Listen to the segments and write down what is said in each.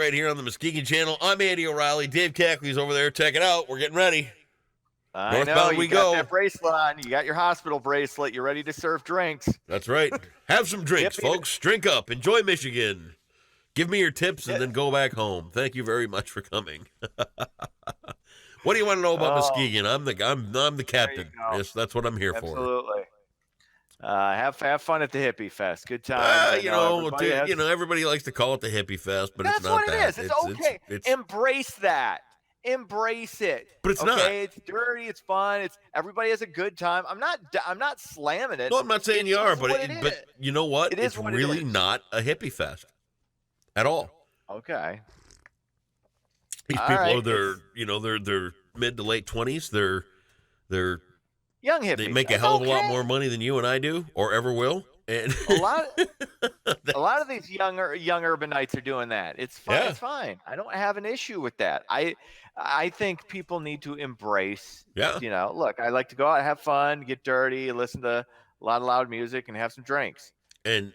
right here on the Muskegon channel. I'm Andy O'Reilly. Dave Cackley's over there. Check it out. We're getting ready. I know, you got that bracelet on. You got your hospital bracelet. You're ready to serve drinks. That's right. Have some drinks, folks. Drink up. Enjoy Michigan. Give me your tips and then go back home. Thank you very much for coming. What do you want to know about Muskegon? I'm the captain. Yes, that's what I'm here for. Absolutely. Have fun at the Hippie Fest. Good time. Everybody likes to call it the Hippie Fest, but it's not that. That's what it is. It's okay. Embrace that. Embrace it. But it's not. It's dirty. It's fun. Everybody has a good time. I'm not slamming it. No, I'm not saying you are, but you know what? It's really not a hippie fest at all. Okay. These people they're mid to late 20s. They're young hippies. They make a hell of a lot more money than you and I do, or ever will. And a lot of these young urbanites are doing that. It's fine. Yeah. It's fine. I don't have an issue with that. I think people need to embrace. Yeah. Look, I like to go out, have fun, get dirty, listen to a lot of loud music, and have some drinks. And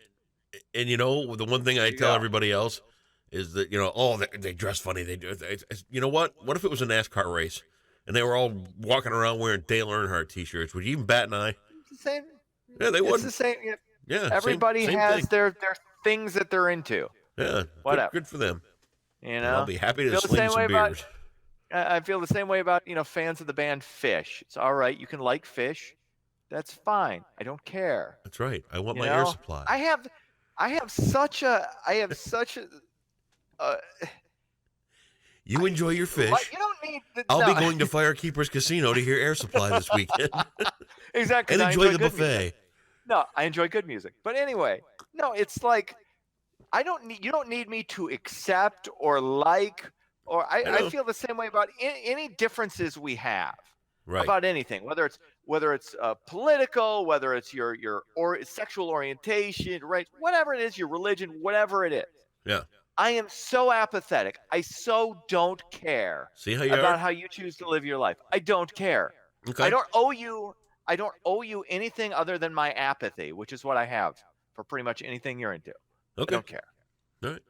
the one thing I tell everybody else is that they dress funny. They do. You know what? What if it was a NASCAR race and they were all walking around wearing Dale Earnhardt T-shirts? Would you even bat an eye? It's the same. Yeah, they would. It's the same. Yeah, everybody same has thing. their things that they're into. Yeah, whatever. Good for them. I'll be happy to sling some beers. I feel the same way about fans of the band Fish. It's all right. You can like Fish. That's fine. I don't care. That's right. I want my air supply. I have such a. You enjoy your fish. You don't need. I'll be going to Firekeepers Casino to hear Air Supply this weekend. Exactly. And enjoy the buffet. No, I enjoy good music. But anyway, no, it's like you don't need me to accept or like, or I feel the same way about any differences we have about anything, whether it's political, whether it's your sexual orientation, right? Whatever it is, your religion, whatever it is. Yeah. I am so apathetic. I so don't care about how you choose to live your life. I don't care. Okay. I don't owe you anything other than my apathy, which is what I have for pretty much anything you're into. Okay. I don't care. All right.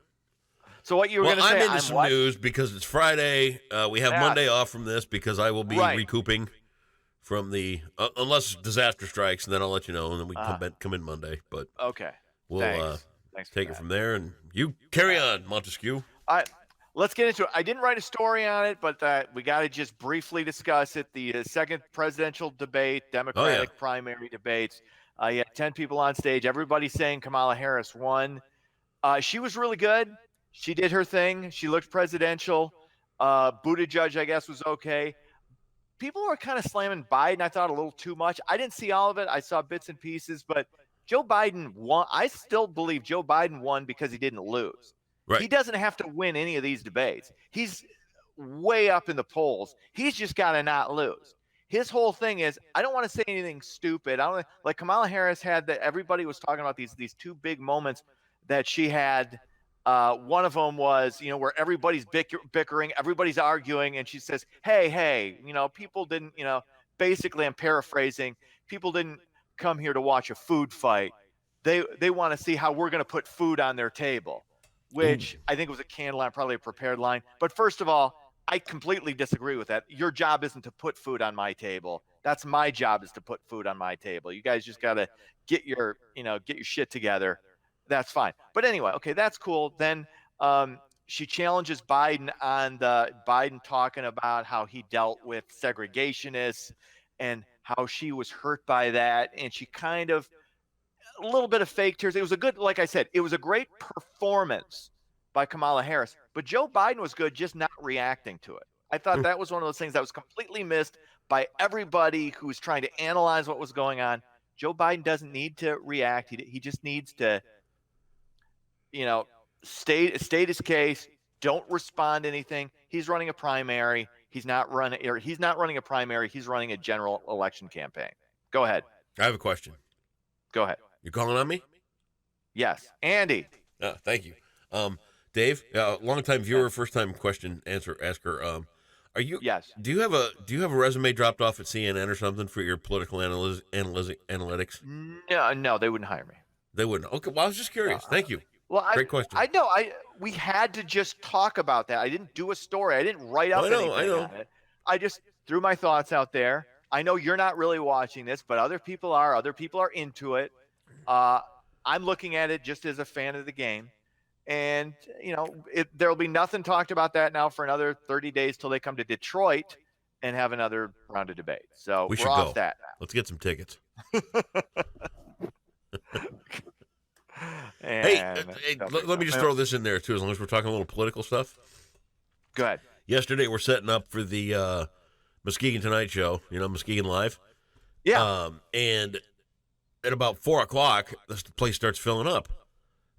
So what you were going to say? I'm into some news because it's Friday. We have Monday off from this because I will be recouping from the unless disaster strikes, and then I'll let you know, and then we can come in Monday. But okay, we'll take it from there, and you carry on, Montesquieu. Let's get into it. I didn't write a story on it, but we got to just briefly discuss it. The second presidential debate, Democratic primary debates. You had 10 people on stage. Everybody's saying Kamala Harris won. She was really good. She did her thing. She looked presidential. Buttigieg, I guess, was okay. People were kind of slamming Biden, I thought, a little too much. I didn't see all of it. I saw bits and pieces, but Joe Biden won. I still believe Joe Biden won because he didn't lose. Right. He doesn't have to win any of these debates. He's way up in the polls. He's just got to not lose. His whole thing is, I don't want to say anything stupid. I don't like Kamala Harris had that. Everybody was talking about these two big moments that she had. One of them was, where everybody's bickering, everybody's arguing, and she says, hey, people didn't, basically, I'm paraphrasing, people didn't come here to watch a food fight. They want to see how we're going to put food on their table. Which I think was a canned line, probably a prepared line. But first of all, I completely disagree with that. Your job isn't to put food on my table. That's my job, is to put food on my table. You guys just got to get your shit together. That's fine. But anyway, okay, that's cool. Then she challenges Biden on Biden talking about how he dealt with segregationists and how she was hurt by that. And she kind of, a little bit of fake tears. It was like I said, it was a great performance by Kamala Harris, but Joe Biden was good, just not reacting to it. I thought that was one of those things that was completely missed by everybody who was trying to analyze what was going on. Joe Biden doesn't need to react. He just needs to, state his case. Don't respond to anything. He's running a primary. He's not running a primary. He's running a general election campaign. Go ahead. I have a question. Go ahead. You're calling on me? Yes. Andy. Oh, thank you. Dave, long-time viewer, first-time asker. Are you? Yes. Do you have a resume dropped off at CNN or something for your political analytics? No, they wouldn't hire me. They wouldn't. Okay, well, I was just curious. Thank you. Well, Great question. I know we had to just talk about that. I didn't do a story. I didn't write up anything on it. I just threw my thoughts out there. I know you're not really watching this, but other people are. Other people are into it. I'm looking at it just as a fan of the game. And, there'll be nothing talked about that now for another 30 days till they come to Detroit and have another round of debate. So we should off go. that now. Let's get some tickets. And hey, let me just throw this in there, too, as long as we're talking a little political stuff. Go ahead. Yesterday, we're setting up for the Muskegon Tonight Show, Muskegon Live. Yeah. And at about 4 o'clock, the place starts filling up.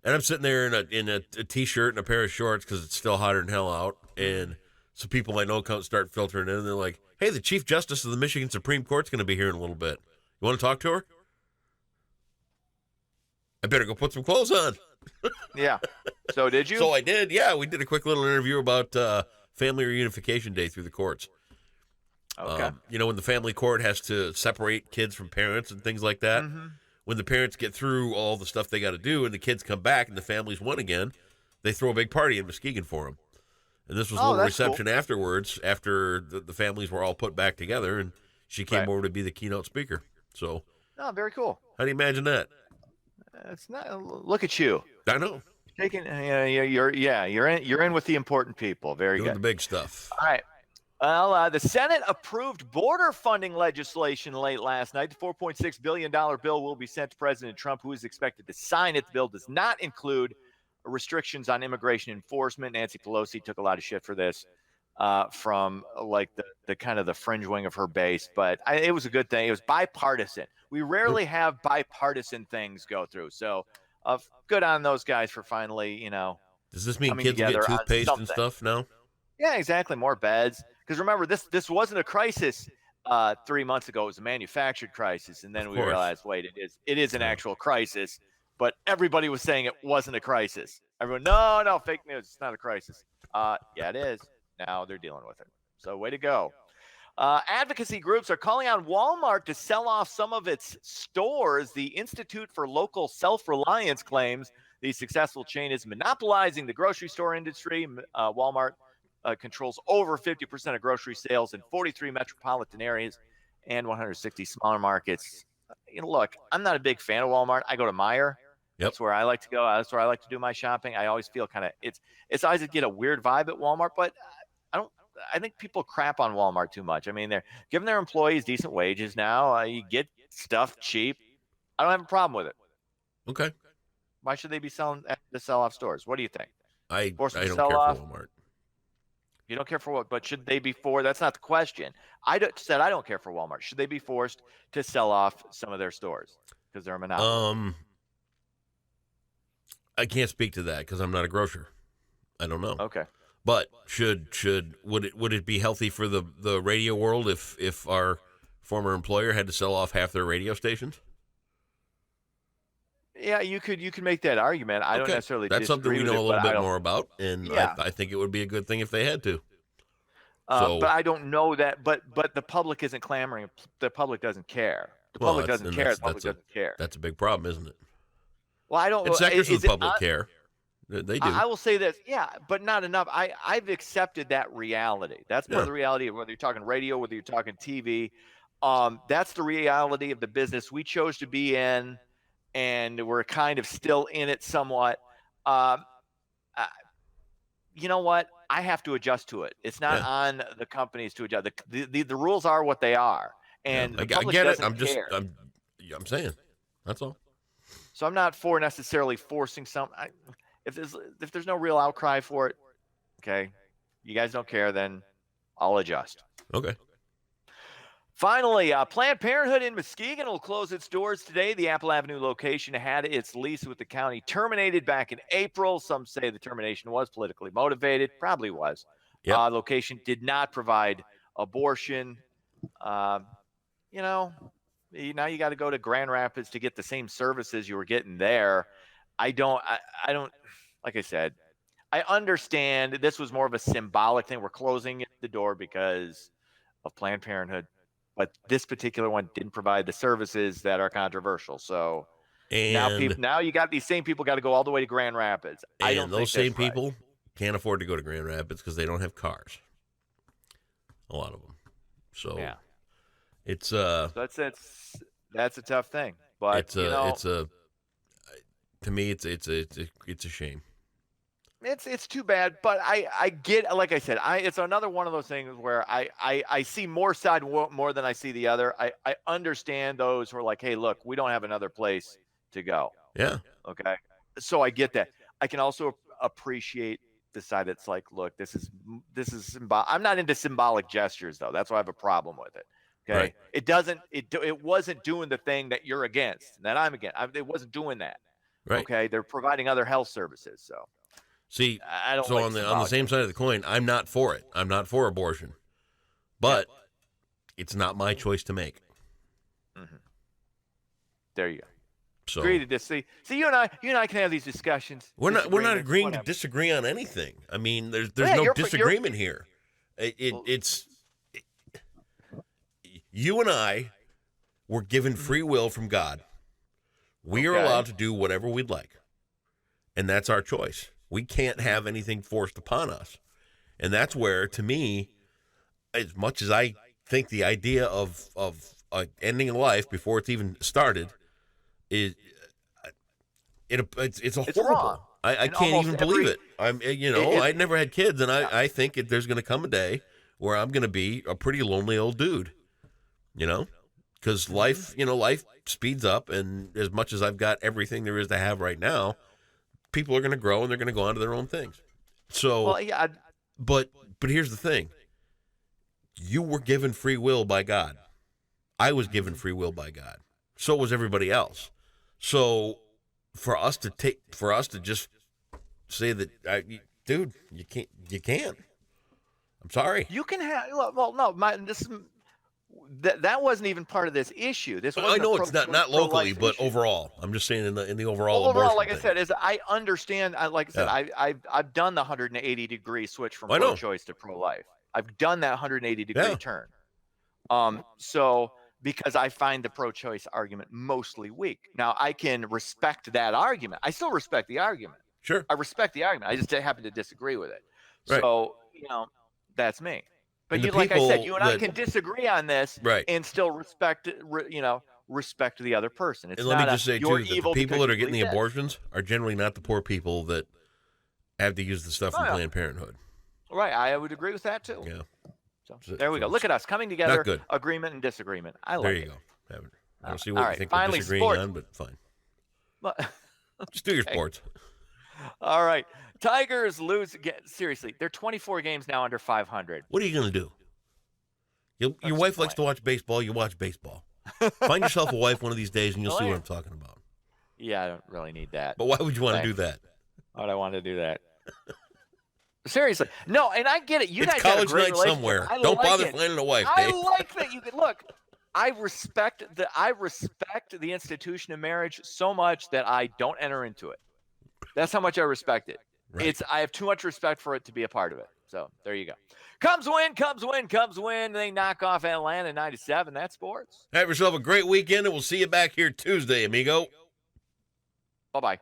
And I'm sitting there in a T-shirt and a pair of shorts because it's still hotter than hell out. And some people I know start filtering in, and they're like, hey, the Chief Justice of the Michigan Supreme Court's going to be here in a little bit. You want to talk to her? I better go put some clothes on. Yeah. So did you? So I did. Yeah, we did a quick little interview about Family Reunification Day through the courts. Okay. When the family court has to separate kids from parents and things like that. Mm-hmm. When the parents get through all the stuff they got to do and the kids come back and the families won again, they throw a big party in Muskegon for them. And this was a little reception afterwards, after the families were all put back together, and she came over to be the keynote speaker. So, very cool. How do you imagine that? It's not. Look at you. I know. You're in with the important people. Very Doing good. The big stuff. All right. Well, the Senate approved border funding legislation late last night. The $4.6 billion bill will be sent to President Trump, who is expected to sign it. The bill does not include restrictions on immigration enforcement. Nancy Pelosi took a lot of shit for this from like the kind of the fringe wing of her base, but it was a good thing. It was bipartisan. We rarely have bipartisan things go through. So good on those guys for finally, Does this mean kids get toothpaste and stuff now? Yeah, exactly. More beds. Because remember, this wasn't a crisis 3 months ago. It was a manufactured crisis. And then we realized, wait, it is an actual crisis. But everybody was saying it wasn't a crisis. Everyone, no, fake news. It's not a crisis. Yeah, it is. Now they're dealing with it. So way to go. Advocacy groups are calling on Walmart to sell off some of its stores. The Institute for Local Self-Reliance claims the successful chain is monopolizing the grocery store industry. Walmart controls over 50% of grocery sales in 43 metropolitan areas and 160 smaller markets. Look, I'm not a big fan of Walmart. I go to Meijer. Yep. That's where I like to go. That's where I like to do my shopping. I always feel kind of it's always get a weird vibe at Walmart, but I think people crap on Walmart too much. I mean, they're giving their employees decent wages now. You get stuff cheap. I don't have a problem with it. Okay. Why should they be selling the sell-off stores? What do you think? I don't care for Walmart. You don't care for what? But should they be forced? That's not the question. I don't care for Walmart. Should they be forced to sell off some of their stores because they're a monopoly? I can't speak to that because I'm not a grocer. I don't know. Okay. But would it be healthy for the radio world if our former employer had to sell off half their radio stations? Yeah, you could make that argument. I don't necessarily. That's something we know a little bit more about, and I think it would be a good thing if they had to. But I don't know that. But the public isn't clamoring. The public doesn't care. The public doesn't care. The public doesn't care. That's a big problem, isn't it? Well, I don't. And sectors of the public care. They do. I will say this, but not enough. I've accepted that reality. That's more the reality of whether you're talking radio, whether you're talking TV. That's the reality of the business we chose to be in, and we're kind of still in it somewhat. You know what? I have to adjust to it. It's not on the companies to adjust. The rules are what they are, and the public doesn't care. I'm saying that's all. So I'm not for necessarily forcing some. If there's no real outcry for it, okay, you guys don't care, then I'll adjust. Okay. Finally, Planned Parenthood in Muskegon will close its doors today. The Apple Avenue location had its lease with the county terminated back in April. Some say the termination was politically motivated. Probably was. Yep. Location did not provide abortion. Now you got to go to Grand Rapids to get the same services you were getting there. I don't, like I said, I understand this was more of a symbolic thing. We're closing the door because of Planned Parenthood, but this particular one didn't provide the services that are controversial. So, And now you got these same people got to go all the way to Grand Rapids. I don't and those think same that's right. people can't afford to go to Grand Rapids because they don't have cars. A lot of them. So Yeah. it's So that's a tough thing. But to me it's a shame. It's too bad, but I get, like I said, it's another one of those things where I see more side more than I see the other. I understand those who are like, hey, look, we don't have another place to go. Yeah. Okay, so I get that. I can also appreciate the side that's like, look, this is I'm not into symbolic gestures though. That's why I have a problem with it. Okay, Right. it wasn't doing the thing that you're against, that I'm against. It wasn't doing that. Right. Okay, they're providing other health services, so. See, I don't so like on the same side of the coin, I'm not for it. I'm not for abortion, but it's not my choice to make. Mm-hmm. There you go. So Agree to disagree. See, you and I can have these discussions. we're not agreeing whatever. to disagree on anything. I mean, there's Yeah, no disagreement here. It's you and I were given free will from God. We are allowed to do whatever we'd like, and that's our choice. We can't have anything forced upon us. And that's where, to me, as much as I think the idea of ending a life before it's even started it's horrible. Wrong. I can't even believe it. I never had kids, and I think there's going to come a day where I'm going to be a pretty lonely old dude, because life speeds up, and as much as I've got everything there is to have right now, people are going to grow and they're going to go on to their own things. So, but here's the thing. You were given free will by God. I was given free will by God. So was everybody else. So for us to just say that, dude, you can't. I'm sorry. You can have, well, no, that wasn't even part of this issue. This wasn't I know it's not locally, but issue. overall, I'm just saying in the overall. Overall, like thing. I said, I understand. Like I said, I've done the 180-degree switch from pro-choice to pro-life. I've done that 180-degree turn. So because I find the pro-choice argument mostly weak. Now I can respect that argument. I still respect the argument. Sure. I respect the argument. I just happen to disagree with it. Right. So that's me. But like I said, you and I can disagree on this, and still respect the other person. It's and let me just say too, that the people that are getting the abortions are generally not the poor people that have to use the stuff from Planned Parenthood. Right, I would agree with that too. Yeah. So there we go. Look at us coming together. Agreement and disagreement. I like there it. you go. I don't see what you think finally, we're disagreeing sports. on, but fine. Just do your sports. All right. Tigers lose again. Seriously, they're 24 games now under 500. What are you going to do? Your wife likes to watch baseball. You watch baseball. Find yourself a wife one of these days, and you'll see what I'm talking about. Yeah, I don't really need that. But why would you want to do that? Why would I want to do that? Seriously. No, and I get it. You guys college got a great night somewhere. Don't bother finding a wife, I Dave. like that you could look. I respect the institution of marriage so much that I don't enter into it. That's how much I respect it. Right. I have too much respect for it to be a part of it. So there you go. Cubs win. They knock off Atlanta 97. That's sports. Have yourself a great weekend, and we'll see you back here Tuesday, amigo. Bye-bye.